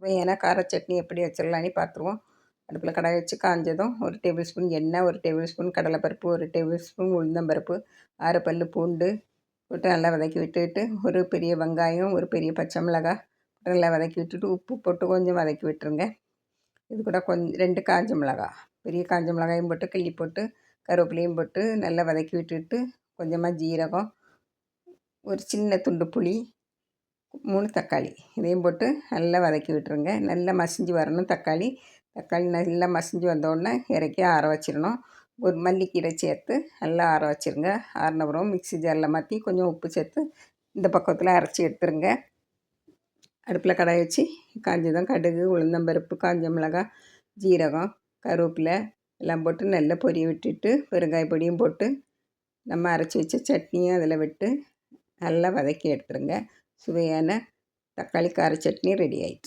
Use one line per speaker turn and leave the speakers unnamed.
சுவையான கார சட்னி எப்படி வச்சிடலான்னு பார்த்துருவோம். அடுப்பில் கடாய் வச்சு காஞ்சதும் 1 டேபிள் ஸ்பூன் எண்ணெய், 1 டேபிள் ஸ்பூன் கடலைப்பருப்பு, 1 டேபிள் ஸ்பூன் உளுந்தம்பருப்பு, 6 பல் பூண்டு போட்டு நல்லா வதக்கி விட்டுட்டு, ஒரு பெரிய வெங்காயம், ஒரு பெரிய பச்சை மிளகாய் போட்டு நல்லா வதக்கி விட்டுட்டு, உப்பு போட்டு கொஞ்சம் வதக்கி விட்டுருங்க. இது கூட 2 காஞ்ச மிளகாய், பெரிய காஞ்ச மிளகாயும் போட்டு கிள்ளி போட்டு, கருவேப்பிலையும் போட்டு நல்லா வதக்கி விட்டுட்டு, கொஞ்சமாக ஜீரகம், ஒரு சின்ன துண்டு புளி, 3 தக்காளி இதையும் போட்டு நல்லா வதக்கி விட்டுருங்க. நல்லா மசிஞ்சு வரணும் தக்காளி நல்லா மசிஞ்சு வந்தோடனே இறக்கி ஆற வச்சிடணும். ஒரு மல்லிக்கீரை சேர்த்து நல்லா ஆற வச்சுருங்க. ஆறினப்புறம் மிக்ஸி ஜாரில் மாற்றி கொஞ்சம் உப்பு சேர்த்து இந்த பக்கத்தில் அரைச்சி எடுத்துருங்க. அடுப்பில் கடாய் வச்சு காஞ்சதும் கடுகு, உளுந்தம்பருப்பு, காஞ்ச மிளகாய், ஜீரகம், கருவேப்பிலை எல்லாம் போட்டு நல்லா பொரிய விட்டுட்டு பெருங்காய பொடியும் போட்டு நம்ம அரைச்சி வச்ச சட்னியும் அதில் விட்டு நல்லா வதக்கி எடுத்துருங்க. சுவையான தக்காளி கார சட்னி ரெடி ஆயிடுச்சு.